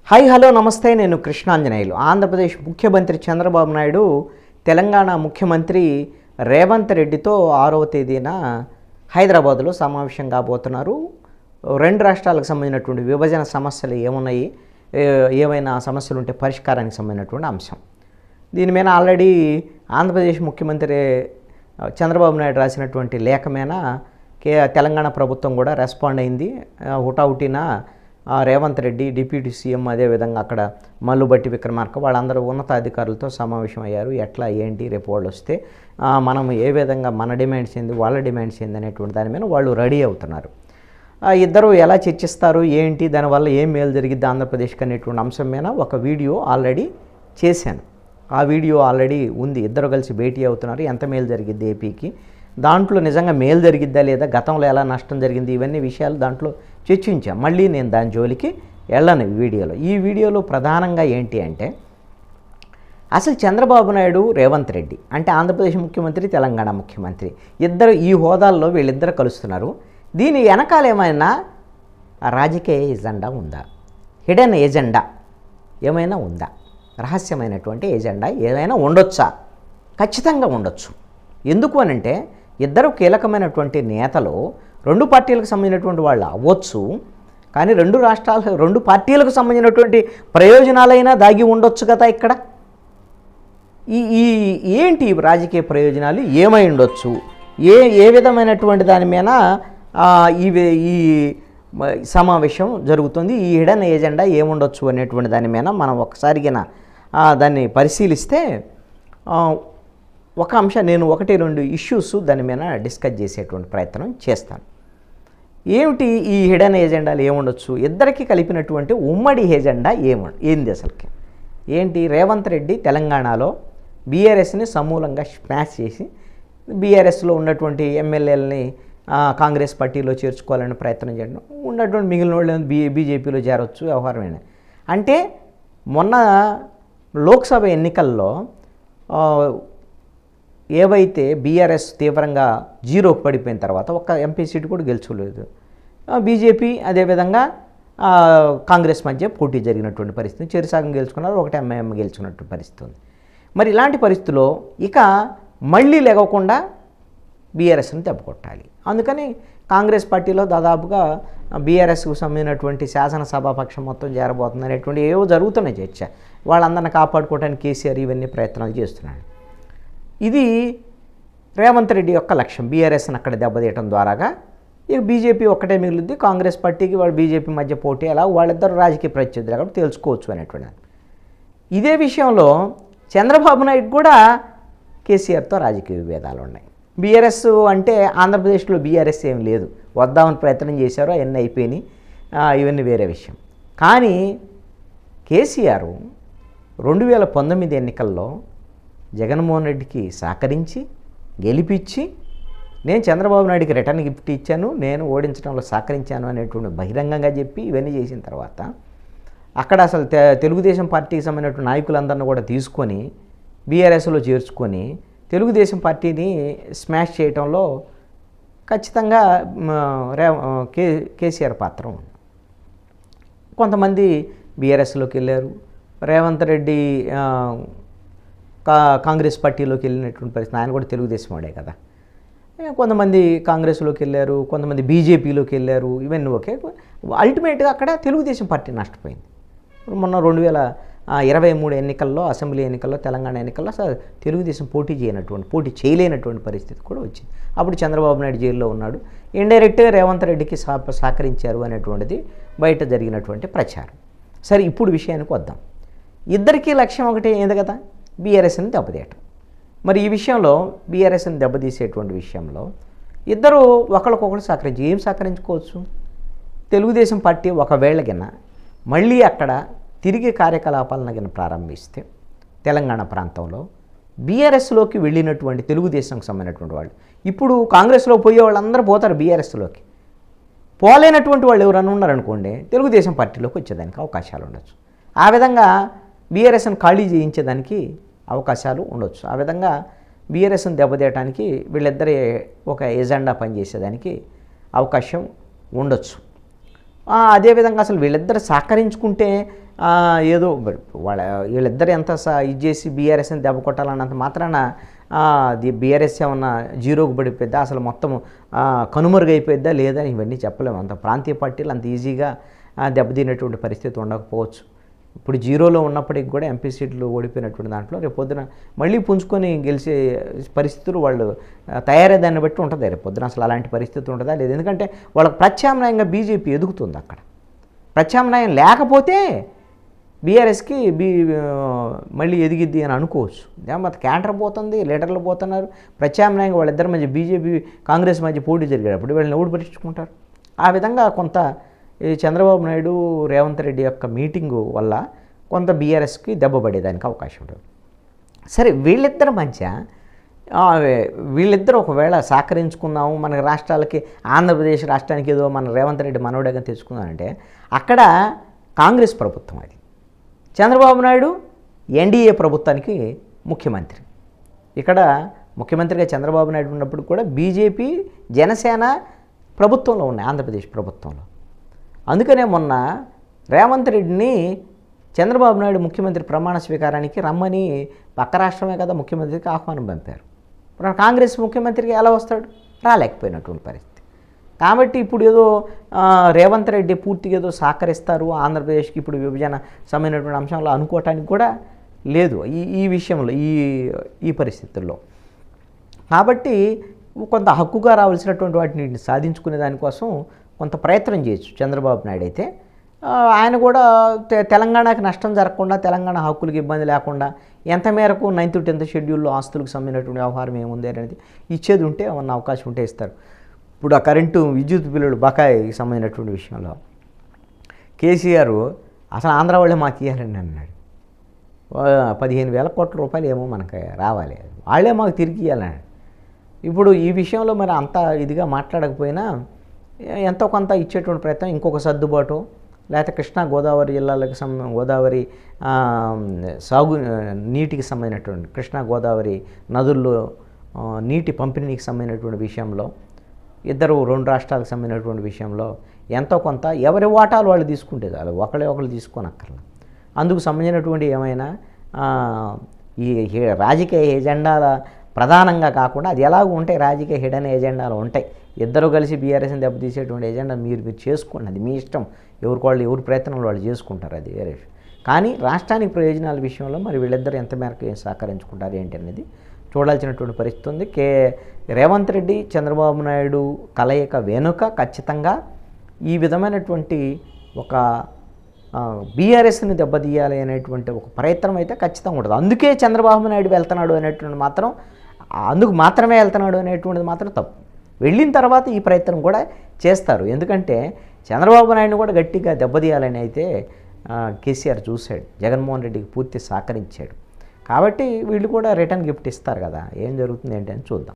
Hi hello నమస్తే. నేను కృష్ణాంజనేయులు. ఆంధ్రప్రదేశ్ ముఖ్యమంత్రి చంద్రబాబు నాయుడు తెలంగాణ ముఖ్యమంత్రి రేవంత్ రెడ్డితో 6వ తేదీన హైదరాబాదులో సమావేశం కాబోతున్నారు. రెండు రాష్ట్రాలకు సంబంధించినటువంటి విభజన సమస్యలు ఏమున్నాయి, ఏమైనా సమస్యలు ఉంటే పరిష్కారానికి సంబంధించినటువంటి అంశం. దీని మీద ఆల్రెడీ ఆంధ్రప్రదేశ్ ముఖ్యమంత్రి చంద్రబాబు నాయుడు రాసినటువంటి లేఖ మీద తెలంగాణ ప్రభుత్వం కూడా రెస్పాండ్ అయింది. హుటాహుటిన రేవంత్ రెడ్డి, డిప్యూటీ సీఎం, అదేవిధంగా అక్కడ మల్లుబట్టి విక్రమార్క వాళ్ళందరూ ఉన్నతాధికారులతో సమావేశం అయ్యారు. ఎట్లా ఏంటి రేపు వాళ్ళు వస్తే మనం ఏ విధంగా మన డిమాండ్స్ ఏంది, వాళ్ళ డిమాండ్స్ ఏంది అనేటువంటి దాని మీద వాళ్ళు రెడీ అవుతున్నారు. ఇద్దరు ఎలా చర్చిస్తారు, ఏంటి, దానివల్ల ఏం మేలు జరిగిద్ది ఆంధ్రప్రదేశ్కి అనేటువంటి అంశం మీద ఒక వీడియో ఆల్రెడీ చేశాను. ఆ వీడియో ఆల్రెడీ ఉంది. ఇద్దరు కలిసి భేటీ అవుతున్నారు. ఎంత మేలు జరిగిద్ది ఏపీకి, దాంట్లో నిజంగా మేలు జరిగిద్దా లేదా, గతంలో ఎలా నష్టం జరిగింది, ఇవన్నీ విషయాలు దాంట్లో చర్చించాం. మళ్ళీ నేను దాని జోలికి వెళ్ళను ఈ వీడియోలో ప్రధానంగా ఏంటి అంటే, అసలు చంద్రబాబు నాయుడు, రేవంత్ రెడ్డి అంటే ఆంధ్రప్రదేశ్ ముఖ్యమంత్రి, తెలంగాణ ముఖ్యమంత్రి ఇద్దరు ఈ హోదాల్లో వీళ్ళిద్దరు కలుస్తున్నారు. దీని వెనకాల ఏమైనా రాజకీయ ఎజెండా ఉందా, హిడెన్ ఎజెండా ఏమైనా ఉందా, రహస్యమైనటువంటి ఎజెండా ఏమైనా ఉండొచ్చా? ఖచ్చితంగా ఉండొచ్చు. ఎందుకు అనంటే ఇద్దరు కీలకమైనటువంటి నేతలు రెండు పార్టీలకు సంబంధించినటువంటి వాళ్ళు అవ్వచ్చు, కానీ రెండు పార్టీలకు సంబంధించినటువంటి ప్రయోజనాలైనా దాగి ఉండొచ్చు కదా. ఇక్కడ ఈ ఏంటి రాజకీయ ప్రయోజనాలు ఏమై ఉండొచ్చు, ఏ విధమైనటువంటి దాని మీద ఈ సమావేశం జరుగుతుంది, ఈ హిడెన్ ఎజెండా ఏముండొచ్చు అనేటువంటి దాని మీద మనం ఒకసారిగా దాన్ని పరిశీలిస్తే ఒక అంశం, నేను 1-2 ఇష్యూస్ దాని మీద డిస్కస్ చేసేటువంటి ప్రయత్నం చేస్తాను. ఏమిటి ఈ హిడెన్ ఎజెండాలు ఏముండొచ్చు, ఇద్దరికి కలిపినటువంటి ఉమ్మడి ఎజెండా ఏంది అసలుకి ఏంటి? రేవంత్ రెడ్డి తెలంగాణలో బీఆర్ఎస్ని సమూలంగా స్మాష్ చేసి బీఆర్ఎస్లో ఉన్నటువంటి ఎమ్మెల్యేలని కాంగ్రెస్ పార్టీలో చేర్చుకోవాలని ప్రయత్నం చేయడం, ఉన్నటువంటి మిగిలిన వాళ్ళు బీజేపీలో చేరవచ్చు వ్యవహారమైన. అంటే మొన్న లోక్సభ ఎన్నికల్లో ఏవైతే బీఆర్ఎస్ తీవ్రంగా జీరోకి పడిపోయిన తర్వాత ఒక్క ఎంపీ సీటు కూడా గెలుచుకోలేదు. బీజేపీ అదేవిధంగా కాంగ్రెస్ మధ్య పోటీ జరిగినటువంటి పరిస్థితి, చెరిసాగం గెలుచుకున్నారు, ఒకటి ఎంఐఎం గెలుచుకున్నటువంటి పరిస్థితి ఉంది. మరి ఇలాంటి పరిస్థితుల్లో ఇక మళ్ళీ లేకుండా బీఆర్ఎస్ని దెబ్బకొట్టాలి. అందుకని కాంగ్రెస్ పార్టీలో దాదాపుగా బీఆర్ఎస్కు సంబంధించినటువంటి శాసనసభాపక్షం మొత్తం చేరబోతుంది అనేటువంటి ఏవో జరుగుతున్నాయి చర్చ. వాళ్ళందరిని కాపాడుకోవడానికి కేసీఆర్ ఇవన్నీ ప్రయత్నాలు చేస్తున్నాడు. ఇది రేవంత్ రెడ్డి యొక్క లక్ష్యం, బీఆర్ఎస్ని అక్కడ దెబ్బతీయటం ద్వారాగా ఇక బీజేపీ ఒక్కటే మిగులుద్ది. కాంగ్రెస్ పార్టీకి వాళ్ళు బీజేపీ మధ్య పోటీ, అలా వాళ్ళిద్దరు రాజకీయ ప్రత్యర్థులు కాబట్టి తెలుసుకోవచ్చు అనేటువంటి. ఇదే విషయంలో చంద్రబాబు నాయుడు కూడా కేసీఆర్తో రాజకీయ విభేదాలు ఉన్నాయి. బీఆర్ఎస్ అంటే ఆంధ్రప్రదేశ్లో బీఆర్ఎస్ ఏం లేదు, వద్దామని ప్రయత్నం చేశారు, అవన్నీ అయిపోయినాయి, ఇవన్నీ వేరే విషయం. కానీ కేసీఆర్ 2019 ఎన్నికల్లో జగన్మోహన్ రెడ్డికి సహకరించి గెలిపించి, నేను చంద్రబాబు నాయుడికి రిటర్న్ గిఫ్ట్ ఇచ్చాను, నేను ఓడించడంలో సహకరించాను అనేటువంటి బహిరంగంగా చెప్పి ఇవన్నీ చేసిన తర్వాత అక్కడ అసలు తెలుగుదేశం పార్టీకి సంబంధించిన నాయకులందరినీ కూడా తీసుకొని బీఆర్ఎస్లో చేర్చుకొని తెలుగుదేశం పార్టీని స్మాష్ చేయడంలో ఖచ్చితంగా కేసీఆర్ పాత్ర ఉంది. కొంతమంది బీఆర్ఎస్లోకి వెళ్ళారు, రేవంత్ రెడ్డి కాంగ్రెస్ పార్టీలోకి వెళ్ళినటువంటి పరిస్థితి, ఆయన కూడా తెలుగుదేశం వాడే కదా. కొంతమంది కాంగ్రెస్లోకి వెళ్ళారు, కొంతమంది బీజేపీలోకి వెళ్ళారు, ఇవన్నీ ఓకే. అల్టిమేట్గా అక్కడ తెలుగుదేశం పార్టీ నష్టపోయింది. మొన్న 2023 ఎన్నికల్లో, అసెంబ్లీ ఎన్నికల్లో, తెలంగాణ ఎన్నికల్లో అసలు తెలుగుదేశం పోటీ చేయలేనటువంటి పరిస్థితి కూడా వచ్చింది. అప్పుడు చంద్రబాబు నాయుడు జైల్లో ఉన్నాడు, ఇండైరెక్ట్గా రేవంత్ రెడ్డికి సహకరించారు అనేటువంటిది బయట జరిగినటువంటి ప్రచారం. సరే, ఇప్పుడు విషయానికి వద్దాం. ఇద్దరికీ లక్ష్యం ఒకటే ఏంది కదా, బీఆర్ఎస్ని దెబ్బతీయటం. మరి ఈ విషయంలో బీఆర్ఎస్ని దెబ్బతీసేటువంటి విషయంలో ఇద్దరు ఒకరికొకరు ఏం సహకరించుకోవచ్చు? తెలుగుదేశం పార్టీ ఒకవేళ గిన మళ్ళీ అక్కడ తిరిగి కార్యకలాపాలను గిన ప్రారంభిస్తే తెలంగాణ ప్రాంతంలో బీఆర్ఎస్లోకి వెళ్ళినటువంటి తెలుగుదేశంకి సంబంధించినటువంటి వాళ్ళు, ఇప్పుడు కాంగ్రెస్లో పోయే వాళ్ళందరూ పోతారు బీఆర్ఎస్లోకి, పోలేనటువంటి వాళ్ళు ఎవరన్నా ఉన్నారనుకోండి తెలుగుదేశం పార్టీలోకి వచ్చేదానికి అవకాశాలు ఉండొచ్చు. ఆ విధంగా బీఆర్ఎస్ని ఖాళీ చేయించేదానికి అవకాశాలు ఉండొచ్చు. ఆ విధంగా బీఆర్ఎస్ని దెబ్బతీయడానికి వీళ్ళిద్దరి ఒక ఎజెండా పనిచేసేదానికి అవకాశం ఉండొచ్చు. అదేవిధంగా అసలు వీళ్ళిద్దరు సహకరించుకుంటే ఏదో వీళ్ళిద్దరు ఎంత ఇది చేసి బీఆర్ఎస్ని దెబ్బ కొట్టాలన్నంత మాత్రాన అది బీఆర్ఎస్ ఏమన్నా జీరోకు పడిపోద్దా, అసలు మొత్తం కనుమరుగైపోయిద్దా లేదా ఇవన్నీ చెప్పలేము. అంత ప్రాంతీయ పార్టీలు అంత ఈజీగా దెబ్బతినేటువంటి పరిస్థితి ఉండకపోవచ్చు. ఇప్పుడు జీరోలో ఉన్నప్పటికి కూడా ఎంపీ సీట్లు ఓడిపోయినటువంటి దాంట్లో రేపు పొద్దున మళ్ళీ పుంజుకొని గెలిచే పరిస్థితులు వాళ్ళు తయారయ్యే దాన్ని బట్టి ఉంటుంది. రేపు పొద్దున అసలు అలాంటి పరిస్థితి ఉంటుందా లేదు. ఎందుకంటే వాళ్ళకి ప్రత్యామ్నాయంగా బీజేపీ ఎదుగుతుంది. అక్కడ ప్రత్యామ్నాయం లేకపోతే బీఆర్ఎస్కి మళ్ళీ ఎదిగిద్ది అని అనుకోవచ్చు. మరి క్యాంటర్ పోతుంది, లీడర్లు పోతున్నారు, ప్రత్యామ్నాయంగా వాళ్ళిద్దరి మధ్య బీజేపీ కాంగ్రెస్ మధ్య పోటీ జరిగేటప్పుడు వీళ్ళని ఎవడు పరీక్షించుకుంటారు. ఆ విధంగా కొంత ఈ చంద్రబాబు నాయుడు రేవంత్ రెడ్డి యొక్క మీటింగు వల్ల కొంత బీఆర్ఎస్కి దెబ్బ పడేదానికి అవకాశం ఉంటుంది. సరే, వీళ్ళిద్దరు ఒకవేళ సహకరించుకుందాము, మన రాష్ట్రాలకి ఆంధ్రప్రదేశ్ రాష్ట్రానికి ఏదో మన రేవంత్ రెడ్డి మనవడగా తెచ్చుకుందామంటే అక్కడ కాంగ్రెస్ ప్రభుత్వం, అది చంద్రబాబు నాయుడు ఎన్డీఏ ప్రభుత్వానికి ముఖ్యమంత్రి. ఇక్కడ ముఖ్యమంత్రిగా చంద్రబాబు నాయుడు ఉన్నప్పుడు కూడా బీజేపీ జనసేన ప్రభుత్వంలో ఉన్నాయి, ఆంధ్రప్రదేశ్ ప్రభుత్వంలో. అందుకనే మొన్న రేవంత్ రెడ్డిని చంద్రబాబు నాయుడు ముఖ్యమంత్రి ప్రమాణ స్వీకారానికి రమ్మని పక్క రాష్ట్రమే కదా ముఖ్యమంత్రికి ఆహ్వానం పంపారు. ఇప్పుడు కాంగ్రెస్ ముఖ్యమంత్రికి ఎలా వస్తాడు? రాలేకపోయినటువంటి పరిస్థితి. కాబట్టి ఇప్పుడు ఏదో రేవంత్ రెడ్డి పూర్తిగా ఏదో సహకరిస్తారు ఆంధ్రప్రదేశ్కి ఇప్పుడు విభజన సంబంధించినటువంటి అంశంలో అనుకోవటానికి కూడా లేదు ఈ విషయంలో ఈ పరిస్థితుల్లో. కాబట్టి కొంత హక్కుగా రావాల్సినటువంటి వాటిని సాధించుకునే దానికోసం కొంత ప్రయత్నం చేయొచ్చు చంద్రబాబు నాయుడు. అయితే ఆయన కూడా తెలంగాణకి నష్టం జరగకుండా, తెలంగాణ హక్కులకు ఇబ్బంది లేకుండా ఎంత మేరకు 9th 10th షెడ్యూల్లో ఆస్తులకు సంబంధించినటువంటి వ్యవహారం ఏముంది అనేది ఇచ్చేది ఉంటే ఏమన్నా అవకాశం ఉంటే ఇస్తారు. ఇప్పుడు ఆ కరెంటు విద్యుత్ బిల్లులు బకాయికి సంబంధించినటువంటి విషయంలో కేసీఆర్ అసలు ఆంధ్ర వాళ్ళే మాకు ఇవ్వాలని అన్నాడు. 15,000 కోట్ల రూపాయలు ఏమో మనకు రావాలి, వాళ్ళే మాకు తిరిగి ఇవ్వాలన్నాడు. ఇప్పుడు ఈ విషయంలో మరి అంత ఇదిగా మాట్లాడకపోయినా ఎంతో కొంత ఇచ్చేటువంటి ప్రయత్నం, ఇంకొక సర్దుబాటు, లేకపోతే కృష్ణా గోదావరి జిల్లాలకు గోదావరి నీటికి సంబంధించినటువంటి కృష్ణా గోదావరి నదుల్లో నీటి పంపిణీకి సంబంధించినటువంటి విషయంలో రెండు రాష్ట్రాలకు సంబంధించినటువంటి విషయంలో ఎంతో కొంత ఎవరి వాటాలు వాళ్ళు తీసుకుంటే చాలు, ఒకళ్ళు తీసుకోనక్కర్లా. అందుకు సంబంధించినటువంటి ఏమైనా ఈ రాజకీయ ఎజెండాల ప్రధానంగా కాకుండా అది ఎలాగూ ఉంటాయి, రాజకీయ హిడెన్ ఎజెండాలు ఉంటాయి. ఇద్దరు కలిసి బీఆర్ఎస్ని దెబ్బతీసేటువంటి ఎజెండా మీరు చేసుకోండి, అది మీ ఇష్టం. ఎవరి ప్రయత్నాలు వాళ్ళు చేసుకుంటారు, అది వేరే విషయం. కానీ రాష్ట్రానికి ప్రయోజనాల విషయంలో మరి వీళ్ళిద్దరూ ఎంత మేరకు సహకరించుకుంటారు ఏంటి అనేది చూడాల్సినటువంటి పరిస్థితి ఉంది. రేవంత్ రెడ్డి చంద్రబాబు నాయుడు కలయిక వెనుక ఖచ్చితంగా ఈ విధమైనటువంటి ఒక బీఆర్ఎస్ని దెబ్బతీయాలి అనేటువంటి ఒక ప్రయత్నం అయితే ఖచ్చితంగా ఉంటుంది. అందుకే చంద్రబాబు నాయుడు వెళ్తున్నాడు అనేటువంటి మాత్రం, అందుకు మాత్రమే వెళ్తున్నాడు అనేటువంటిది మాత్రం తప్పు. వెళ్ళిన తర్వాత ఈ ప్రయత్నం కూడా చేస్తారు. ఎందుకంటే చంద్రబాబు నాయుడుని కూడా గట్టిగా దెబ్బతీయాలని అయితే కేసీఆర్ చూశాడు, జగన్మోహన్ రెడ్డికి పూర్తి సహకరించాడు. కాబట్టి వీళ్ళు కూడా రిటర్న్ గిఫ్ట్ ఇస్తారు కదా, ఏం జరుగుతుంది ఏంటి అని చూద్దాం.